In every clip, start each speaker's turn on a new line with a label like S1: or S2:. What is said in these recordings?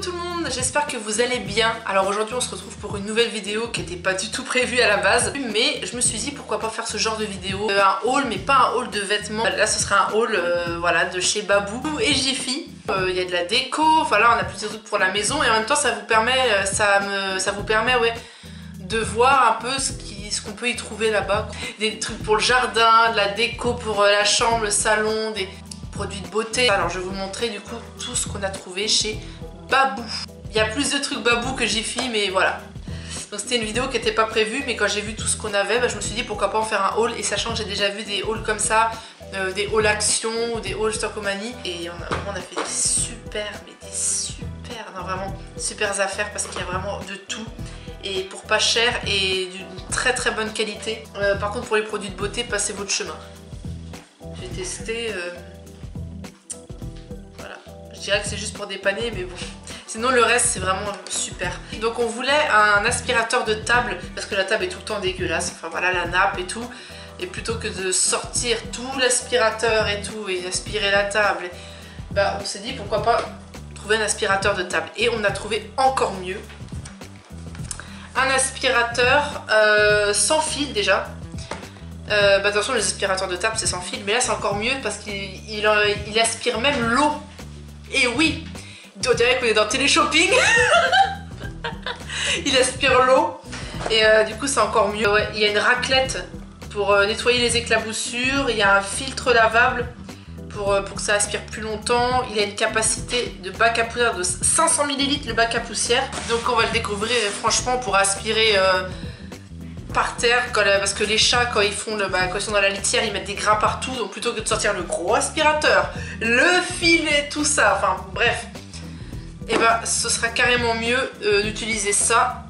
S1: tout le monde, j'espère que vous allez bien. Alors aujourd'hui on se retrouve pour une nouvelle vidéo qui n'était pas du tout prévue à la base, mais je me suis dit pourquoi pas faire ce genre de vidéo, un haul mais pas un haul de vêtements. Là ce sera un haul voilà, de chez Babou et Jiffy. Il y a de la déco, enfin là on a plusieurs trucs pour la maison et en même temps ça vous permet, ouais, de voir un peu ce qu'on peut y trouver là-bas. Des trucs pour le jardin, de la déco pour la chambre, le salon, des produits de beauté. Alors je vais vous montrer du coup tout ce qu'on a trouvé chez Babou. Il y a plus de trucs Babou que Jiffy, mais voilà. Donc c'était une vidéo qui n'était pas prévue, mais quand j'ai vu tout ce qu'on avait, bah, je me suis dit pourquoi pas en faire un haul. Et sachant que j'ai déjà vu des hauls comme ça, des hauls action ou des hauls Stockomanie, et on a fait des super, mais des super, non vraiment super affaires parce qu'il y a vraiment de tout. Et pour pas cher et d'une très très bonne qualité. Par contre pour les produits de beauté, passez votre chemin. J'ai testé, voilà, je dirais que c'est juste pour dépanner, mais bon. Sinon le reste c'est vraiment super. Donc on voulait un aspirateur de table parce que la table est tout le temps dégueulasse. Enfin voilà, la nappe et tout. Et plutôt que de sortir tout l'aspirateur et tout et aspirer la table, bah on s'est dit pourquoi pas trouver un aspirateur de table. Et on a trouvé encore mieux. Un aspirateur sans fil déjà. Bah, de toute façon les aspirateurs de table c'est sans fil, mais là c'est encore mieux parce qu'il aspire même l'eau. Et oui, on dirait qu'on est dans Téléshopping. Il aspire l'eau et du coup c'est encore mieux. Ouais, il y a une raclette pour nettoyer les éclaboussures, il y a un filtre lavable pour que ça aspire plus longtemps. Il a une capacité de bac à poussière de 500 ml le bac à poussière. Donc on va le découvrir et franchement pour aspirer par terre, parce que les chats quand ils sont dans la litière ils mettent des grains partout, donc plutôt que de sortir le gros aspirateur, le fil et tout ça, enfin bref, et bah ce sera carrément mieux d'utiliser ça.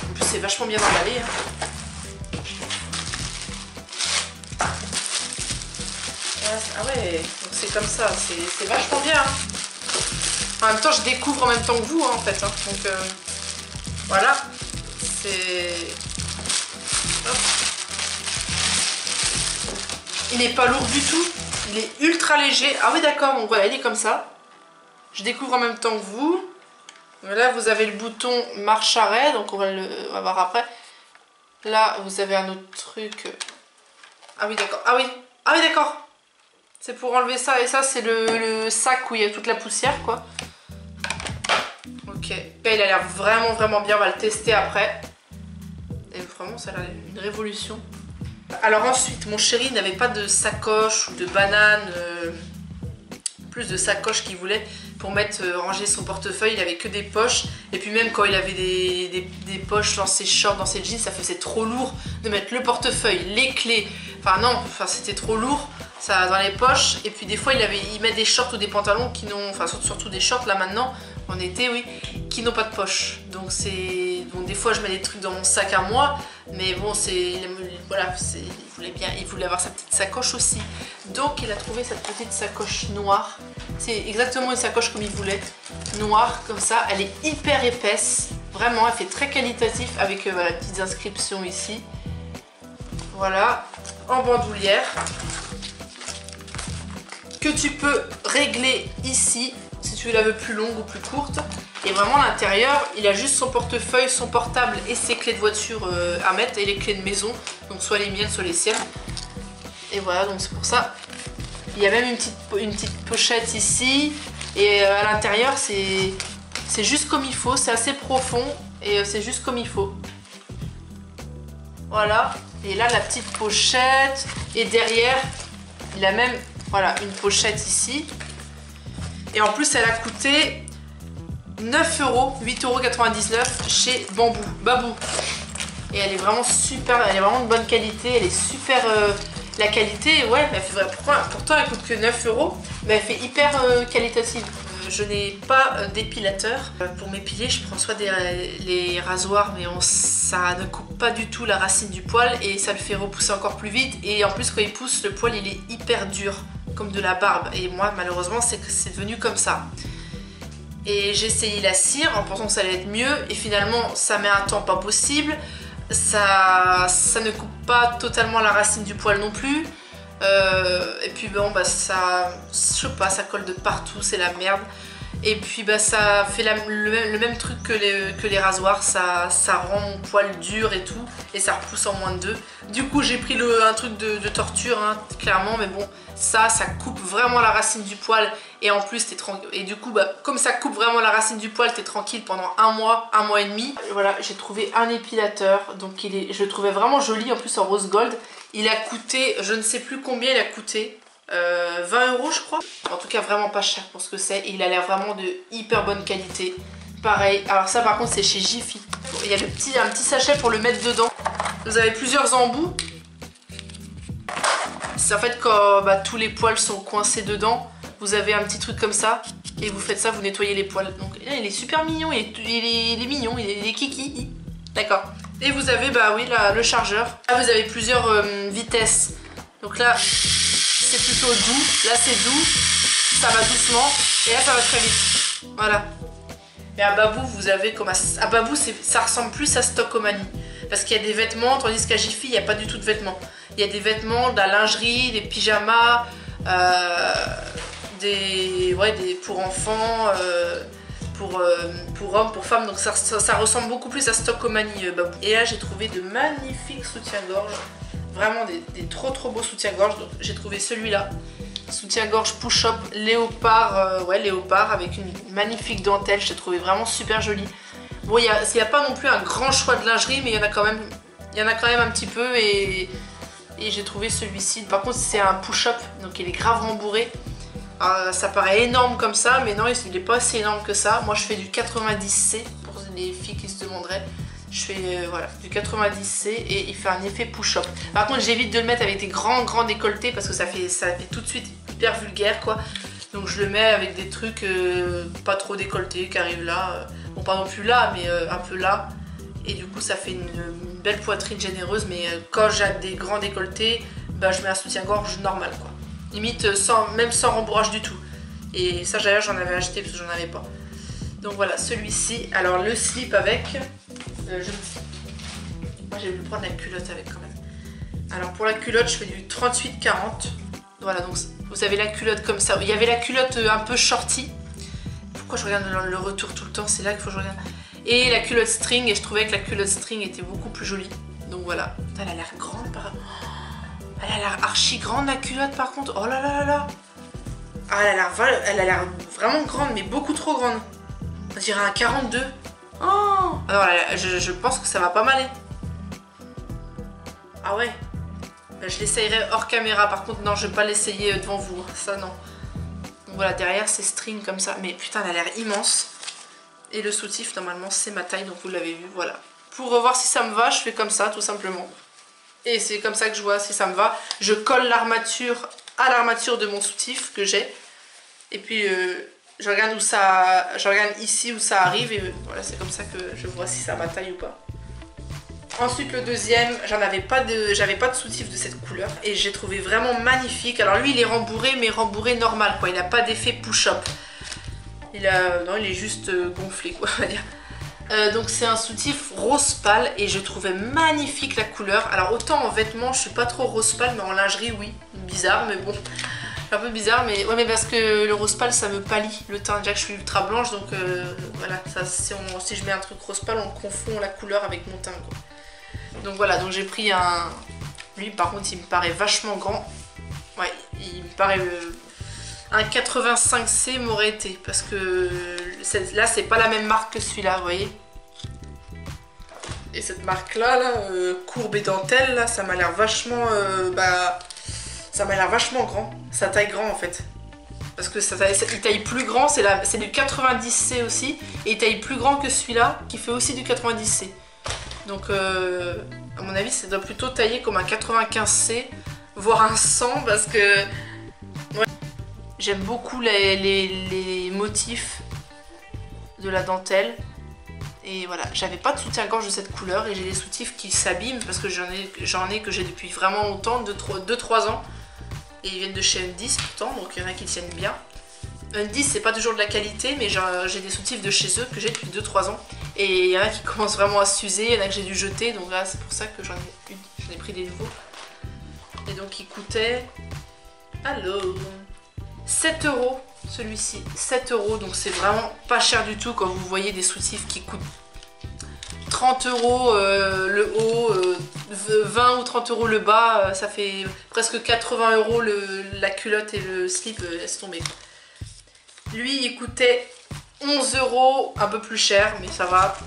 S1: En plus c'est vachement bien emballé hein. Ah ouais, c'est comme ça, c'est vachement bien. En même temps, je découvre en même temps que vous, hein, en fait. Hein. Donc, voilà. C'est... Il n'est pas lourd du tout. Il est ultra léger. Ah oui, d'accord, donc voilà, il est comme ça. Je découvre en même temps que vous. Là, vous avez le bouton marche-arrêt, donc on va voir après. Là, vous avez un autre truc. Ah oui, d'accord. Ah oui, d'accord. C'est pour enlever ça et ça c'est le sac où il y a toute la poussière quoi. Ok, là, il a l'air vraiment bien, on va le tester après. Et vraiment ça a l'air une révolution. Alors ensuite mon chéri n'avait pas de sacoche ou de banane, plus de sacoche qu'il voulait pour ranger son portefeuille. Il avait que des poches et puis même quand il avait des poches dans ses shorts, dans ses jeans, ça faisait trop lourd de mettre le portefeuille, les clés, enfin non, c'était trop lourd ça dans les poches. Et puis des fois il met des shorts ou des pantalons qui n'ont, enfin surtout des shorts là maintenant en été, oui, qui n'ont pas de poche. Donc des fois je mets des trucs dans mon sac à moi, mais bon voilà, il voulait avoir sa petite sacoche aussi. Donc il a trouvé cette petite sacoche noire. C'est exactement une sacoche comme il voulait, noire comme ça. Elle est hyper épaisse, vraiment, elle fait très qualitatif avec voilà, petites inscriptions ici. Voilà, en bandoulière que tu peux régler ici si tu la veux plus longue ou plus courte. Et vraiment à l'intérieur il a juste son portefeuille, son portable et ses clés de voiture à mettre et les clés de maison, donc soit les miennes soit les siennes. Et voilà, donc c'est pour ça. Il y a même une petite pochette ici et à l'intérieur c'est juste comme il faut, c'est assez profond et c'est juste comme il faut. Voilà, et là la petite pochette et derrière il a même voilà une pochette ici. Et en plus elle a coûté 9 €, 8,99 € chez Babou. Et elle est vraiment super, elle est vraiment de bonne qualité, elle est super... la qualité, ouais, elle fait, pourtant elle coûte que 9 €, mais elle fait hyper qualitative. Je n'ai pas d'épilateur. Pour m'épiler, je prends soit les rasoirs, mais ça ne coupe pas du tout la racine du poil et ça le fait repousser encore plus vite. Et en plus, quand il pousse, le poil il est hyper dur, comme de la barbe. Et moi, malheureusement, c'est devenu comme ça. Et j'ai essayé la cire en pensant que ça allait être mieux. Et finalement, ça met un temps pas possible. Ça ne coupe pas totalement la racine du poil non plus. Et puis bon bah ça, je sais pas, ça colle de partout, c'est la merde. Et puis bah ça fait le même truc que les rasoirs, ça rend mon poil dur et tout, et ça repousse en moins de 2. Du coup j'ai pris un truc de torture, hein, clairement, mais bon, ça coupe vraiment la racine du poil, et en plus t'es tranquille. Et du coup bah comme ça coupe vraiment la racine du poil, t'es tranquille pendant un mois et demi. Et voilà, j'ai trouvé un épilateur, donc je le trouvais vraiment joli, en plus en rose gold. Il a coûté, je ne sais plus combien il a coûté. 20 € je crois, en tout cas vraiment pas cher pour ce que c'est, et il a l'air vraiment de hyper bonne qualité. Pareil, alors ça par contre c'est chez Jiffy. Il y a un petit sachet pour le mettre dedans. Vous avez plusieurs embouts. C'est en fait quand tous les poils sont coincés dedans, vous avez un petit truc comme ça et vous faites ça, vous nettoyez les poils. Donc il est super mignon, il est mignon, il est kiki. D'accord. Et vous avez oui le chargeur. Là vous avez plusieurs vitesses. Donc là c'est plutôt doux, là c'est doux, ça va doucement, et là ça va très vite. Voilà. Et à Babou, vous avez comme à Babou, ça ressemble plus à Stockomanie. Parce qu'il y a des vêtements, tandis qu'à Jiffy, il n'y a pas du tout de vêtements. Il y a des vêtements, de la lingerie, des pyjamas, pour enfants, pour hommes, pour femmes. Donc ça ressemble beaucoup plus à Stockomanie, Babou. Et là, j'ai trouvé de magnifiques soutiens-gorge. Vraiment des trop beaux soutiens-gorge. Donc j'ai trouvé celui-là, soutien-gorge push-up léopard, léopard avec une magnifique dentelle. Je l'ai trouvé vraiment super joli. Bon, il n'y a pas non plus un grand choix de lingerie, mais il y en a quand même un petit peu, et j'ai trouvé celui-ci. Par contre c'est un push-up, donc il est grave rembourré. Ça paraît énorme comme ça, mais non, il n'est pas assez énorme que ça. Moi je fais du 90C pour les filles qui se demanderaient. Je fais du 90C et il fait un effet push-up. Par contre j'évite de le mettre avec des grands décolletés parce que ça fait tout de suite hyper vulgaire quoi. Donc je le mets avec des trucs pas trop décolletés qui arrivent là. Bon pas non plus là mais un peu là. Et du coup ça fait une belle poitrine généreuse, mais quand j'ai des grands décolletés, je mets un soutien-gorge normal quoi. Limite même sans rembourrage du tout. Et ça d'ailleurs j'en avais acheté parce que j'en avais pas. Donc voilà celui-ci. Alors le slip avec... Moi j'ai voulu prendre la culotte avec quand même. Alors pour la culotte je fais du 38-40. Voilà, donc vous avez la culotte comme ça. Il y avait la culotte un peu shorty. Pourquoi je regarde le retour tout le temps? C'est là qu'il faut que je regarde. Et la culotte string, et je trouvais que la culotte string était beaucoup plus jolie. Donc voilà. Putain, elle a l'air grande par... Elle a l'air archi grande la culotte par contre. Oh là là là là. Ah, elle a l'air vraiment grande, mais beaucoup trop grande. On dirait un 42. Oh. Alors je pense que ça va pas mal. Ah ouais. Je l'essayerai hors caméra. Par contre non, je vais pas l'essayer devant vous. Ça non. Donc voilà, derrière c'est string comme ça. Mais putain, elle a l'air immense. Et le soutif normalement c'est ma taille, donc vous l'avez vu. Voilà. Pour voir si ça me va, je fais comme ça tout simplement. Et c'est comme ça que je vois si ça me va. Je colle l'armature à l'armature de mon soutif que j'ai. Et puis je regarde ici où ça arrive, et voilà, c'est comme ça que je vois si ça ma taille ou pas. Ensuite le deuxième, j'avais pas de soutif de cette couleur et j'ai trouvé vraiment magnifique. Alors lui il est rembourré, mais rembourré normal quoi, il n'a pas d'effet push-up. Non, il est juste gonflé quoi, on va dire. Donc c'est un soutif rose pâle et je trouvais magnifique la couleur. Alors autant en vêtements je suis pas trop rose pâle, mais en lingerie oui, bizarre, mais bon. Un peu bizarre, mais ouais, mais parce que le rose pâle ça me pâlit le teint. Déjà que je suis ultra blanche, donc voilà, ça, si je mets un truc rose pâle, on confond la couleur avec mon teint quoi. Donc voilà, donc j'ai pris un... Lui par contre il me paraît vachement grand. Ouais, il me paraît... Un 85C m'aurait été, parce que là c'est pas la même marque que celui-là, vous voyez. Et cette marque là, courbe et dentelle, là, ça m'a l'air vachement... ça m'a l'air vachement grand. Ça taille grand en fait. Parce que il taille plus grand, c'est du 90C aussi. Et il taille plus grand que celui-là, qui fait aussi du 90C. Donc à mon avis ça doit plutôt tailler comme un 95C, voire un 100, parce que... Ouais. J'aime beaucoup les motifs de la dentelle. Et voilà, j'avais pas de soutien-gorge de cette couleur et j'ai des soutifs qui s'abîment parce que j'en ai que j'ai depuis vraiment longtemps, 2-3 ans. Et ils viennent de chez Undis pourtant, donc il y en a qui tiennent bien. Undis c'est pas toujours de la qualité, mais j'ai des soutifs de chez eux que j'ai depuis 2-3 ans. Et il y en a qui commencent vraiment à s'user, il y en a que j'ai dû jeter, donc là c'est pour ça que j'en ai pris des nouveaux. Et donc ils coûtaient... Alors, 7 € celui-ci, 7 €, donc c'est vraiment pas cher du tout quand vous voyez des soutifs qui coûtent 30 € le haut, 20 ou 30 € le bas, ça fait presque 80 € la culotte et le slip, laisse tomber. Lui il coûtait 11 €, un peu plus cher, mais ça va.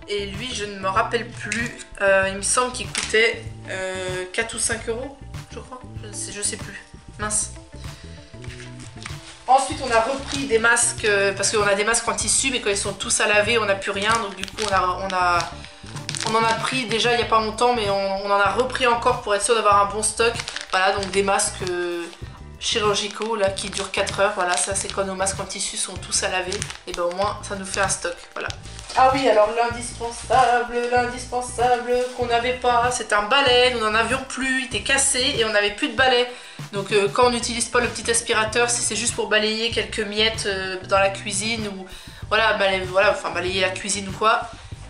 S1: Et lui je ne me rappelle plus, il me semble qu'il coûtait 4 ou 5 € je crois, je sais plus, mince. Ensuite on a repris des masques, parce qu'on a des masques en tissu, mais quand ils sont tous à laver on n'a plus rien, donc du coup on en a pris déjà il n'y a pas longtemps, mais on en a repris encore pour être sûr d'avoir un bon stock. Voilà, donc des masques chirurgicaux là qui durent 4 heures, voilà, ça c'est quand nos masques en tissu sont tous à laver, et ben au moins ça nous fait un stock, voilà. Ah oui, alors l'indispensable qu'on n'avait pas, c'est un balai. Nous n'en avions plus, il était cassé et on n'avait plus de balai. Donc quand on n'utilise pas le petit aspirateur, si c'est juste pour balayer quelques miettes dans la cuisine ou voilà, balayer la cuisine ou quoi,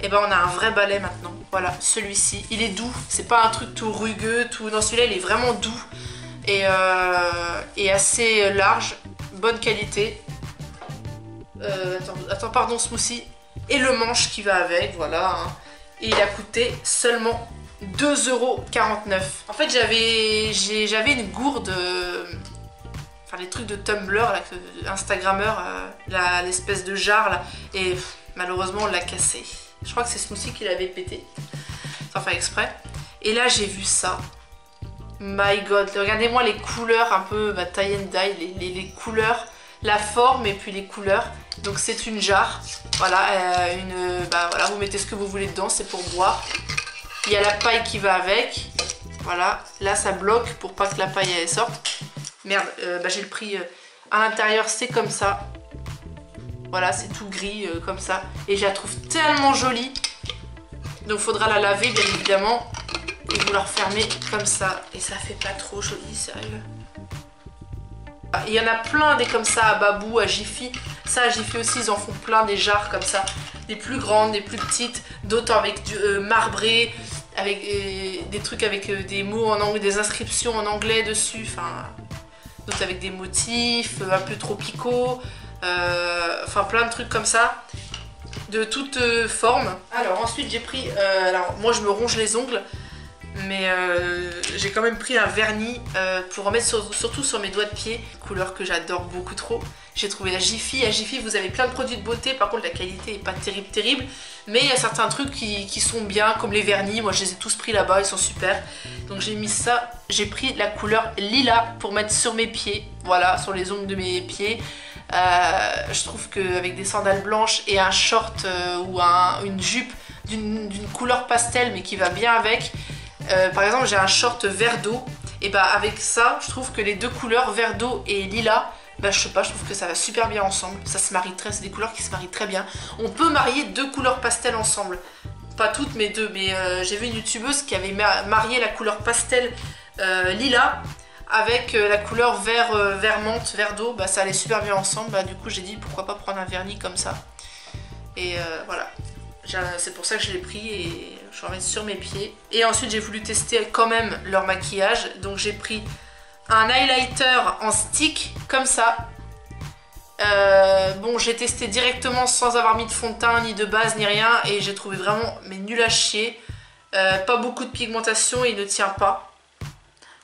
S1: et ben on a un vrai balai maintenant. Voilà, celui-ci, il est doux, c'est pas un truc tout rugueux, tout. Non, celui-là il est vraiment doux et assez large, bonne qualité. Attends, pardon, smoothie. Et le manche qui va avec, voilà. Hein. Et il a coûté seulement 2,49 €. En fait, j'avais une gourde, enfin les trucs de Tumblr, là, Instagrammeur, l'espèce de jarre là, et malheureusement on l'a cassé. Je crois que c'est Smoothie qui l'avait pété, sans faire exprès. Et là j'ai vu ça. My God, regardez-moi les couleurs un peu tie and dye, les couleurs, la forme et puis les couleurs. Donc c'est une jarre, voilà, voilà, vous mettez ce que vous voulez dedans, c'est pour boire. Il y a la paille qui va avec, voilà, là ça bloque pour pas que la paille elle sorte. Merde, j'ai le prix à l'intérieur, c'est comme ça. Voilà, c'est tout gris comme ça. Et je la trouve tellement jolie. Donc faudra la laver bien évidemment. Et vous la refermez comme ça. Et ça fait pas trop joli, sérieux. Il y en a plein des comme ça à Babou, à Jiffy. Ça à Jiffy aussi ils en font plein, des jarres comme ça. Des plus grandes, des plus petites. D'autres avec du marbré. Avec des trucs avec des mots en anglais, des inscriptions en anglais dessus. Enfin, d'autres avec des motifs un peu tropicaux. Enfin plein de trucs comme ça. De toutes formes. Alors ensuite j'ai pris, alors moi je me ronge les ongles. Mais j'ai quand même pris un vernis pour en mettre surtout sur mes doigts de pied. Couleur que j'adore beaucoup trop. J'ai trouvé à Jiffy. À Jiffy vous avez plein de produits de beauté. Par contre la qualité est pas terrible. Mais il y a certains trucs qui sont bien, comme les vernis. Moi je les ai tous pris là-bas, ils sont super. Donc j'ai mis ça. J'ai pris la couleur lilas pour mettre sur mes pieds. Voilà, sur les ongles de mes pieds. Je trouve qu'avec des sandales blanches et un short ou une jupe d'une couleur pastel mais qui va bien avec. Par exemple j'ai un short vert d'eau et bah avec ça je trouve que les deux couleurs vert d'eau et lilas, bah je sais pas, je trouve que ça va super bien ensemble, ça se marie très, c'est des couleurs qui se marient très bien. On peut marier deux couleurs pastel ensemble, pas toutes mais deux, mais j'ai vu une youtubeuse qui avait marié la couleur pastel lilas avec la couleur vert menthe, vert d'eau, bah ça allait super bien ensemble. Bah du coup j'ai dit pourquoi pas prendre un vernis comme ça. Et voilà, c'est pour ça que je l'ai pris et je vais en mettre sur mes pieds. Et ensuite j'ai voulu tester quand même leur maquillage. Donc j'ai pris un highlighter en stick comme ça. Bon j'ai testé directement sans avoir mis de fond de teint, ni de base, ni rien. Et j'ai trouvé vraiment mais nul à chier. Pas beaucoup de pigmentation, il ne tient pas.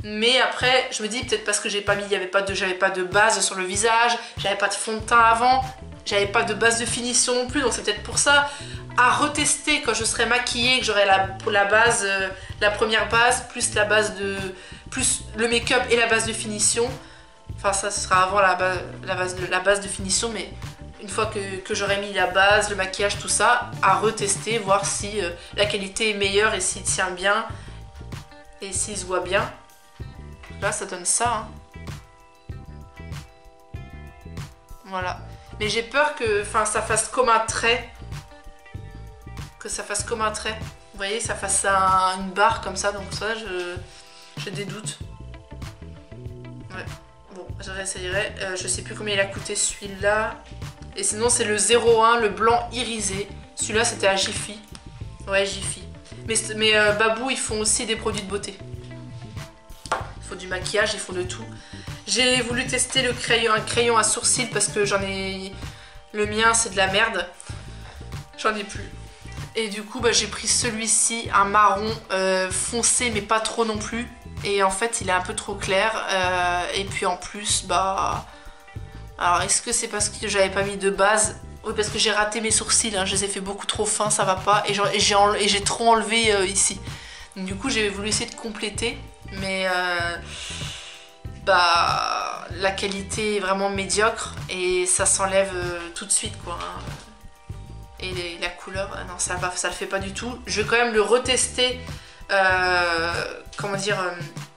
S1: Mais après je me dis peut-être parce que j'avais pas de base sur le visage, j'avais pas de fond de teint avant, j'avais pas de base de finition non plus, donc c'est peut-être pour ça. À retester quand je serai maquillée, que j'aurai la base, la première base, plus la base plus le make-up et la base de finition. Enfin ça ce sera avant la base de finition, mais une fois que j'aurai mis la base, le maquillage, tout ça, à retester, voir si la qualité est meilleure et s'il tient bien et s'il se voit bien. Là ça donne ça hein. Voilà, mais j'ai peur que ça fasse comme un trait, vous voyez, ça fasse une barre comme ça, donc ça j'ai des doutes. Ouais, bon je réessayerai. Je sais plus combien il a coûté celui-là, et sinon c'est le 01, le blanc irisé, celui-là c'était à Jiffy. Ouais, Jiffy, mais Babou ils font aussi des produits de beauté. Faut du maquillage, ils font de tout. J'ai voulu tester un crayon à sourcils parce que j'en ai... Le mien c'est de la merde. J'en ai plus. Et du coup j'ai pris celui-ci, un marron foncé mais pas trop non plus. Et en fait il est un peu trop clair. Et puis en plus alors est-ce que c'est parce que j'avais pas mis de base? Oui, parce que j'ai raté mes sourcils, hein. Je les ai fait beaucoup trop fins, ça va pas. Et j'ai trop enlevé ici. Donc du coup j'ai voulu essayer de compléter. Mais la qualité est vraiment médiocre. Et ça s'enlève tout de suite quoi. Et la couleur, non ça le fait pas du tout. Je vais quand même le retester. Comment dire,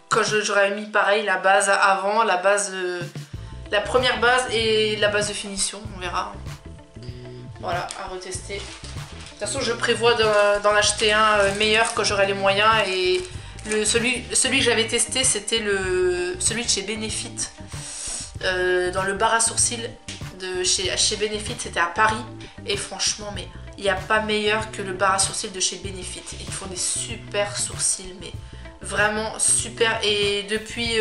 S1: quand j'aurais mis pareil la base avant, la première base et la base de finition, on verra. Voilà, à retester. De toute façon, je prévois d'en acheter un meilleur quand j'aurai les moyens. Et celui que j'avais testé, c'était celui de chez Benefit. Dans le bar à sourcils de chez Benefit, c'était à Paris. Et franchement, mais il n'y a pas meilleur que le bar à sourcils de chez Benefit. Ils font des super sourcils, mais vraiment super. Et depuis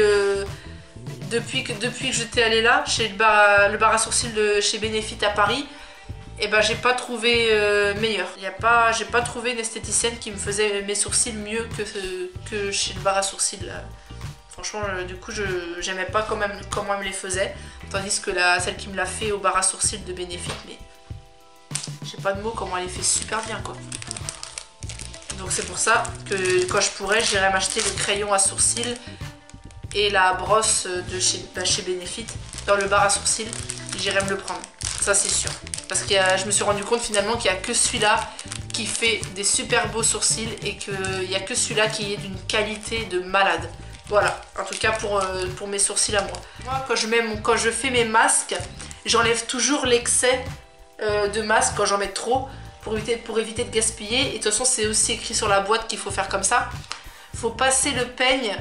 S1: que j'étais allée là, chez le bar à sourcils de chez Benefit à Paris, et j'ai pas trouvé meilleur. J'ai pas trouvé une esthéticienne qui me faisait mes sourcils mieux que chez le bar à sourcils. Là. Franchement, du coup, j'aimais pas comment elle me les faisait. Tandis que celle qui me l'a fait au bar à sourcils de Benefit, mais j'ai pas de mots comment elle les fait super bien quoi. Donc c'est pour ça que quand je pourrais, j'irai m'acheter le crayon à sourcils et la brosse de chez Benefit dans le bar à sourcils. J'irai me le prendre, ça c'est sûr. Parce que je me suis rendu compte finalement qu'il n'y a que celui-là qui fait des super beaux sourcils et qu'il n'y a que celui-là qui est d'une qualité de malade. Voilà, en tout cas pour mes sourcils à moi. Moi, quand je fais mes masques, j'enlève toujours l'excès de masque quand j'en mets trop pour éviter de gaspiller. Et de toute façon, c'est aussi écrit sur la boîte qu'il faut faire comme ça. Faut passer le peigne,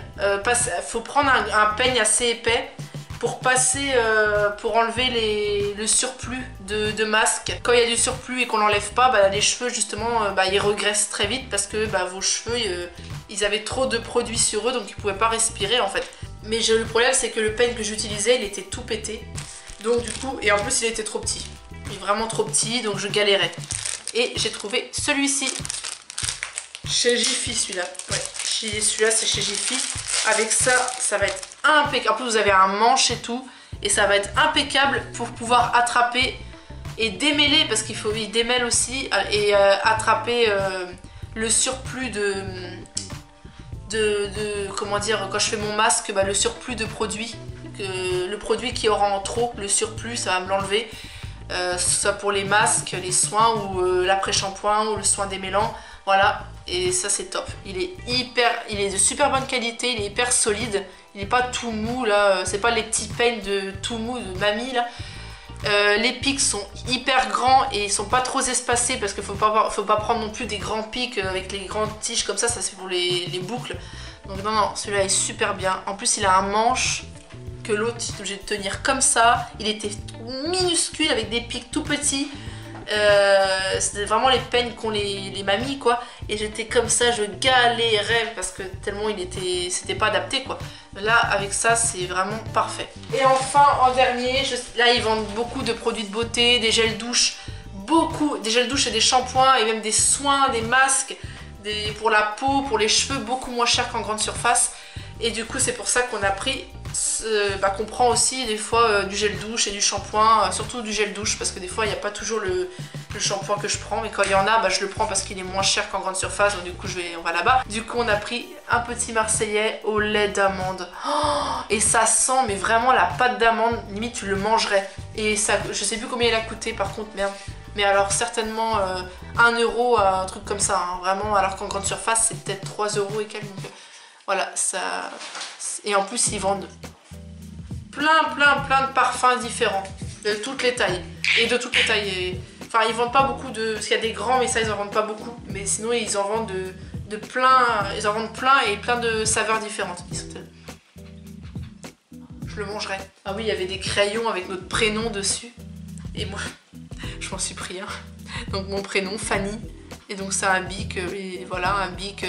S1: faut prendre un peigne assez épais pour enlever le surplus de masque. Quand il y a du surplus et qu'on l'enlève pas, les cheveux justement ils regressent très vite parce que vos cheveux ils avaient trop de produits sur eux, donc ils pouvaient pas respirer en fait. Mais le problème c'est que le peigne que j'utilisais il était tout pété, donc du coup, et en plus il était trop petit, il est vraiment trop petit, donc je galérais. Et j'ai trouvé celui-ci chez Jiffy, celui-là. Ouais, celui-là c'est chez Jiffy. Avec ça, ça va être impeccable. En plus, vous avez un manche et tout. Et ça va être impeccable pour pouvoir attraper et démêler. Parce qu'il faut démêler aussi. Et attraper le surplus comment dire, quand je fais mon masque, le surplus de produits. Le produit qui aura en trop, le surplus, ça va me l'enlever. Soit pour les masques, les soins ou l'après-shampoing ou le soin démêlant. Voilà. Et ça c'est top, il est de super bonne qualité, il est hyper solide, il n'est pas tout mou là, c'est pas les petits peignes de tout mou de mamie là. Les pics sont hyper grands et ils sont pas trop espacés parce qu'il faut pas prendre non plus des grands pics avec les grandes tiges comme ça c'est pour les boucles. Donc non, celui-là est super bien. En plus il a un manche que l'autre est obligé de tenir comme ça, il était minuscule avec des pics tout petits. C'était vraiment les peignes qu'ont les mamies quoi, et j'étais comme ça, je galérais parce que tellement c'était pas adapté quoi. Là avec ça c'est vraiment parfait. Et enfin en dernier, là ils vendent beaucoup de produits de beauté, des gels douche, des gels douche et des shampoings et même des soins, des masques, pour la peau, pour les cheveux, beaucoup moins cher qu'en grande surface. Et du coup c'est pour ça qu'on a pris qu'on prend aussi des fois du gel douche et du shampoing, surtout du gel douche parce que des fois il n'y a pas toujours le shampoing que je prends, mais quand il y en a je le prends parce qu'il est moins cher qu'en grande surface, donc du coup on va là-bas. Du coup on a pris un petit marseillais au lait d'amande, et ça sent mais vraiment la pâte d'amande, limite tu le mangerais. Et ça, je sais plus combien il a coûté par contre, merde, mais alors certainement 1 euro, un truc comme ça, hein, vraiment, alors qu'en grande surface c'est peut-être 3 euros et quelques. Donc voilà, ça. Et en plus ils vendent plein de parfums différents de toutes les tailles et de toutes les tailles. Enfin ils vendent pas beaucoup parce qu'il y a des grands, mais ça ils en vendent pas beaucoup, mais sinon ils en vendent ils en vendent plein et plein de saveurs différentes. Je le mangerai. Ah oui, il y avait des crayons avec notre prénom dessus et moi je m'en suis pris un. Donc mon prénom Fanny, et donc c'est un bic, et voilà, un bic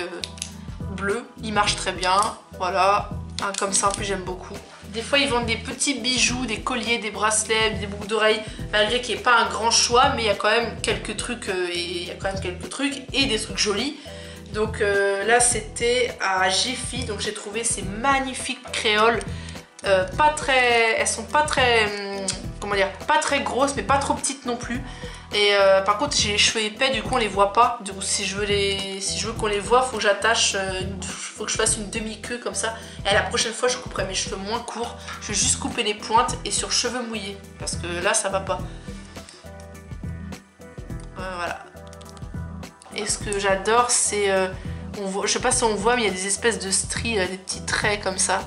S1: bleu, il marche très bien, voilà. Hein, comme ça en plus j'aime beaucoup. Des fois ils vendent des petits bijoux, des colliers, des bracelets, des boucles d'oreilles, malgré qu'il n'y ait pas un grand choix, mais il y a quand même quelques trucs et des trucs jolis. Donc là c'était à Jiffy, donc j'ai trouvé ces magnifiques créoles, elles sont pas très, comment dire, pas très grosses mais pas trop petites non plus. Et par contre j'ai les cheveux épais, du coup on les voit pas. Du coup si je veux qu'on les voit, faut que j'attache, faut que je fasse une demi-queue comme ça. Et la prochaine fois je couperai mes cheveux moins courts. Je vais juste couper les pointes et sur cheveux mouillés. Parce que là ça va pas. Voilà. Et ce que j'adore c'est, je sais pas si on voit mais il y a des espèces de stries, des petits traits comme ça.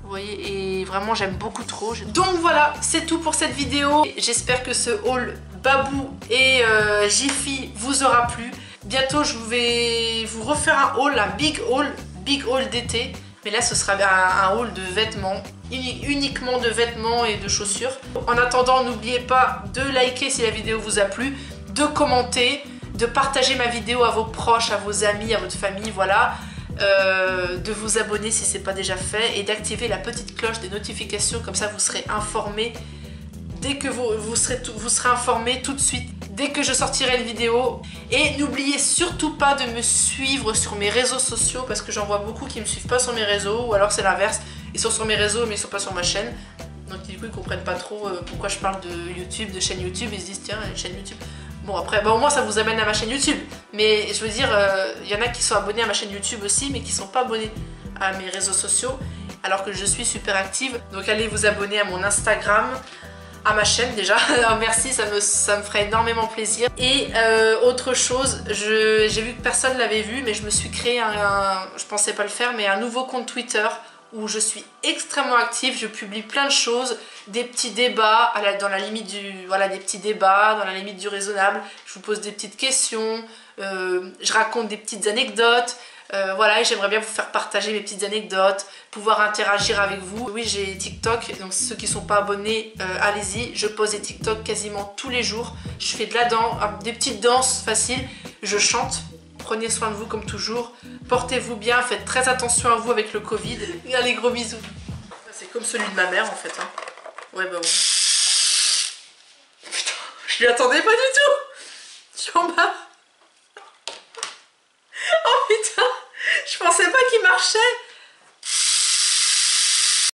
S1: Vous voyez, et vraiment j'aime beaucoup trop. Donc voilà, c'est tout pour cette vidéo. J'espère que ce haul Babou et Jiffy vous aura plu. Bientôt je vais vous refaire un haul, un big haul d'été. Mais là ce sera un haul de vêtements, uniquement de vêtements et de chaussures. En attendant, n'oubliez pas de liker si la vidéo vous a plu, de commenter, de partager ma vidéo à vos proches, à vos amis, à votre famille, voilà. De vous abonner si ce n'est pas déjà fait et d'activer la petite cloche des notifications, comme ça vous serez informé dès que vous serez informé tout de suite dès que je sortirai une vidéo. Et n'oubliez surtout pas de me suivre sur mes réseaux sociaux, parce que j'en vois beaucoup qui me suivent pas sur mes réseaux, ou alors c'est l'inverse, ils sont sur mes réseaux mais ils sont pas sur ma chaîne, donc du coup ils comprennent pas trop pourquoi je parle de YouTube, de chaîne YouTube. Ils se disent tiens, une chaîne YouTube. Bon après, au moins ça vous amène à ma chaîne YouTube. Mais je veux dire, il y en a qui sont abonnés à ma chaîne YouTube aussi, mais qui sont pas abonnés à mes réseaux sociaux, alors que je suis super active. Donc allez vous abonner à mon Instagram, à ma chaîne déjà. Alors, merci, ça me ferait énormément plaisir. Et autre chose, j'ai vu que personne l'avait vu, mais je me suis créé je pensais pas le faire, mais un nouveau compte Twitter où je suis extrêmement active, je publie plein de choses, des petits débats dans la limite du, voilà, des petits débats dans la limite du raisonnable. Je vous pose des petites questions, je raconte des petites anecdotes, voilà, et j'aimerais bien vous faire partager mes petites anecdotes, pouvoir interagir avec vous. Oui, j'ai TikTok, donc ceux qui ne sont pas abonnés, allez-y, je pose des TikTok quasiment tous les jours. Je fais de la danse, des petites danses faciles, je chante. Prenez soin de vous comme toujours, portez-vous bien, faites très attention à vous avec le Covid. Allez, gros bisous. C'est comme celui de ma mère en fait. Hein. Ouais, bah bon. Putain, je lui attendais pas du tout. Je suis en bas. Oh putain, je pensais pas qu'il marchait.